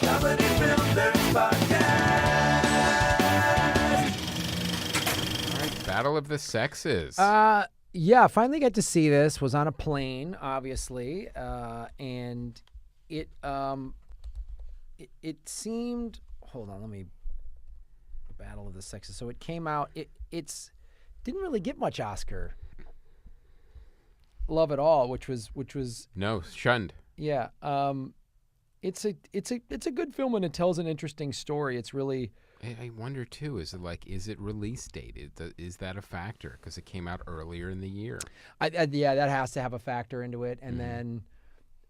Comedy Film Nerds Podcast. All right, Battle of the Sexes. Yeah, finally got to see this. Was on a plane, obviously, and it seemed. Hold on, let me. Battle of the Sexes. So it came out. It's didn't really get much Oscar love at all, which was No, shunned. yeah. It's a good film and it tells an interesting story. It's really. I wonder too. Is it release date? Is that a factor? Because it came out earlier in the year. Yeah, that has to have a factor into it. And then,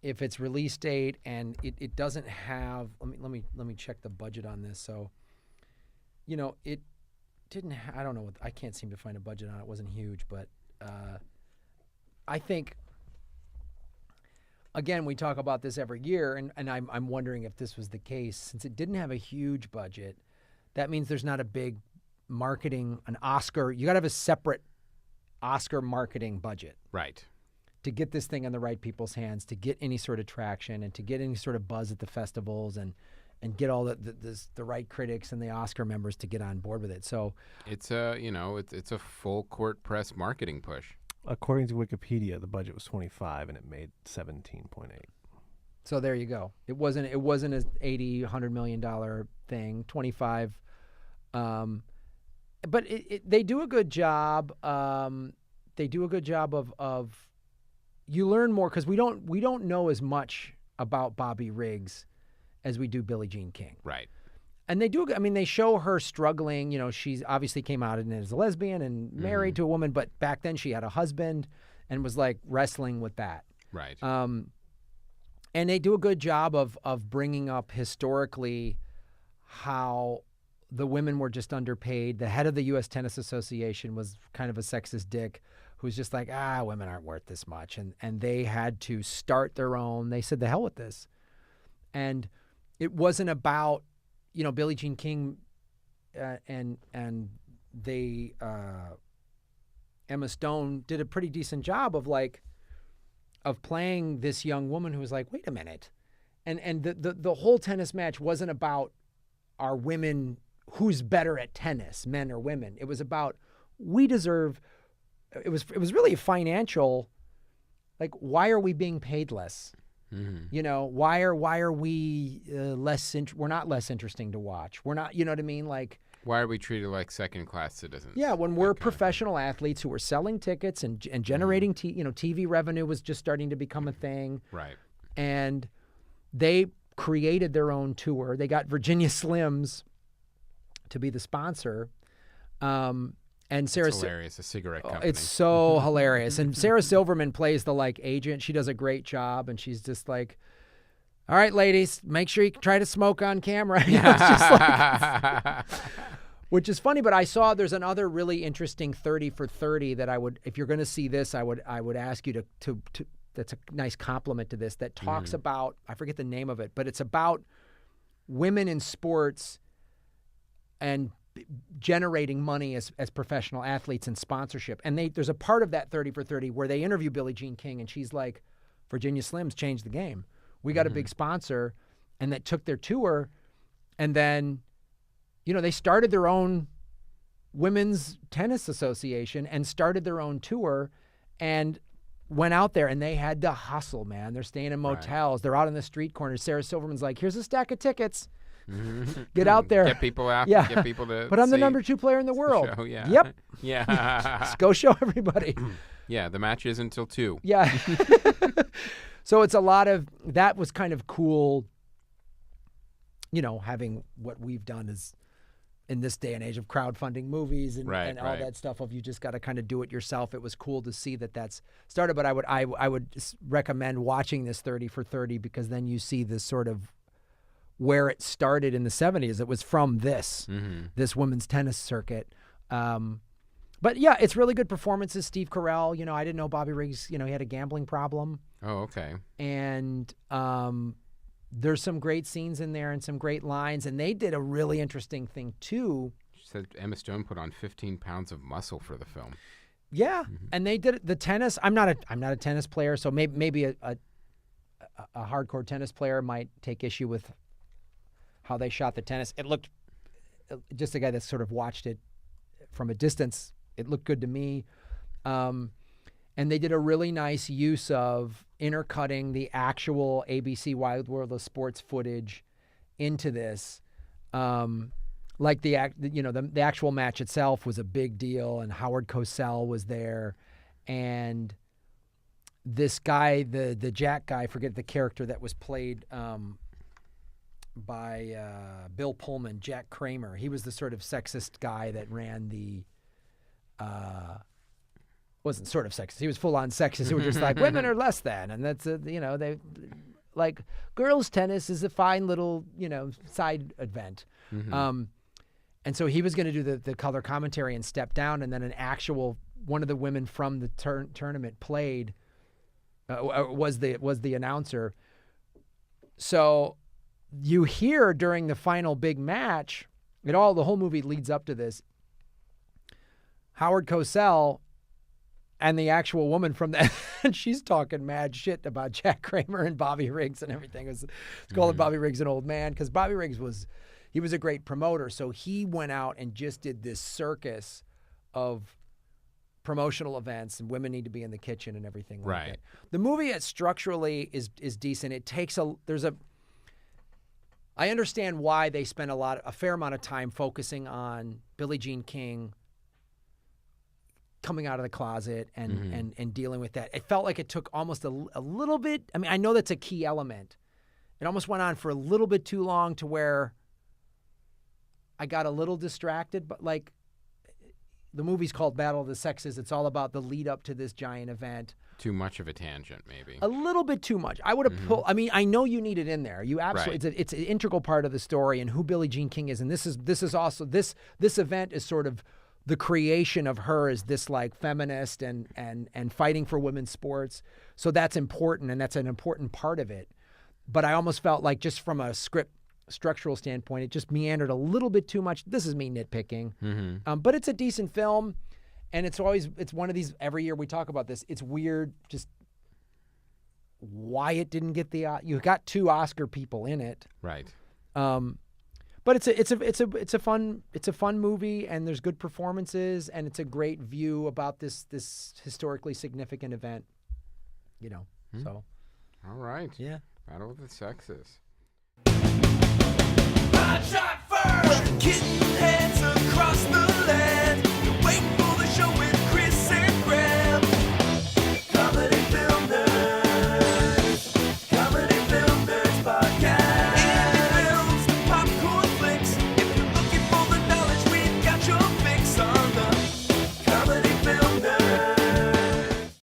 if it's release date and it doesn't have, let me check the budget on this. So, it didn't. I don't know. I can't seem to find a budget on it. It wasn't huge, but I think. Again, we talk about this every year, and I'm wondering if this was the case since it didn't have a huge budget. That means there's not a big an Oscar. You got to have a separate Oscar marketing budget. Right. To get this thing in the right people's hands, to get any sort of traction and to get any sort of buzz at the festivals and get all the right critics and the Oscar members to get on board with it. So it's a full court press marketing push. According to Wikipedia, the budget was 25 and it made 17.8. So there you go. It wasn't an $100 million thing. 25. But they do a good job. They do a good job of you learn more because we don't know as much about Bobby Riggs as we do Billie Jean King. Right. And they show her struggling. She's obviously came out as a lesbian and married to a woman, but back then she had a husband and was like wrestling with that. Right. And they do a good job of bringing up historically how the women were just underpaid. The head of the U.S. Tennis Association was kind of a sexist dick who's just like, women aren't worth this much. And they had to start their own. They said, the hell with this. And it wasn't about, Billie Jean King and they, Emma Stone did a pretty decent job of playing this young woman who was like, wait a minute. And the whole tennis match wasn't about our women, who's better at tennis, men or women. It was about it was really financial, like, why are we being paid less? Mm-hmm. Why are we we're not less interesting to watch. We're not, you know what I mean? Like, why are we treated like second-class citizens? Yeah, when we're professional athletes who are selling tickets and generating, TV revenue was just starting to become a thing. Right. And they created their own tour. They got Virginia Slims to be the sponsor. And Sarah, it's hilarious, a cigarette company. It's so hilarious. And Sarah Silverman plays the agent. She does a great job, and she's just like, all right, ladies, make sure you try to smoke on camera. It's just like, which is funny, but I saw there's another really interesting 30 for 30 that I would, if you're going to see this, I would ask you to that's a nice compliment to this, that talks about, I forget the name of it, but it's about women in sports and generating money as professional athletes and sponsorship. And there's a part of that 30 for 30 where they interview Billie Jean King, and she's like, Virginia Slims changed the game. We got a big sponsor, and that took their tour, and then, they started their own women's tennis association and started their own tour and went out there, and they had to hustle, man. They're staying in motels. Right. They're out on the street corners. Sarah Silverman's like, here's a stack of tickets. Get out there. Get people out. Yeah. Get people to But I'm see the number 2 player in the world. Show, yeah. Yep. Yeah. Just go show everybody. Yeah, the match is until 2. Yeah. So it's a lot of, that was kind of cool, having what we've done is in this day and age of crowdfunding movies and all that stuff of you just got to kind of do it yourself. It was cool to see that that's started, but I would just recommend watching this 30 for 30 because then you see this sort of where it started in the 70s. It was from this women's tennis circuit. But yeah, it's really good performances. Steve Carell, I didn't know Bobby Riggs, he had a gambling problem. Oh, okay. And there's some great scenes in there and some great lines. And they did a really interesting thing too. She said Emma Stone put on 15 pounds of muscle for the film. Yeah, and they did the tennis. I'm not a tennis player, so maybe a hardcore tennis player might take issue with how they shot the tennis. It looked, just a guy that sort of watched it from a distance, it looked good to me. And they did a really nice use of intercutting the actual ABC Wild World of Sports footage into this. Like the actual match itself was a big deal, and Howard Cosell was there, and this guy, the Jack guy, I forget the character that was played by Bill Pullman, Jack Kramer. He was the sort of sexist guy that ran the. Wasn't sort of sexist. He was full on sexist. He was just like, women are less than, and that's they like girls tennis is a fine little side event. And so he was going to do the color commentary and step down, and then one of the women from the tournament played, was the announcer. So you hear during the final big match, the whole movie leads up to this, Howard Cosell and the actual woman from that, and she's talking mad shit about Jack Kramer and Bobby Riggs and everything. It's calling Bobby Riggs an old man, because Bobby Riggs was a great promoter. So he went out and just did this circus of promotional events, and women need to be in the kitchen and everything like that. The movie structurally is decent. It takes I understand why they spent a fair amount of time focusing on Billie Jean King coming out of the closet and dealing with that. It felt like it took almost a little bit. I mean, I know that's a key element. It almost went on for a little bit too long to where I got a little distracted, but like the movie's called Battle of the Sexes. It's all about the lead up to this giant event. Too much of a tangent, maybe. A little bit too much. I would have pulled. I mean, I know you need it in there. You absolutely. It's an integral part of the story and who Billie Jean King is, and this is also this event is sort of the creation of her as this like feminist and fighting for women's sports. So that's important, and that's an important part of it. But I almost felt like just from a structural standpoint, it just meandered a little bit too much. This is me nitpicking. But it's a decent film, and it's one of these, every year we talk about this. It's weird just why it didn't get you got 2 Oscar people in it. Right. But it's a fun movie, and there's good performances, and it's a great view about this historically significant event. So. All right. Yeah. Battle of the Sexes.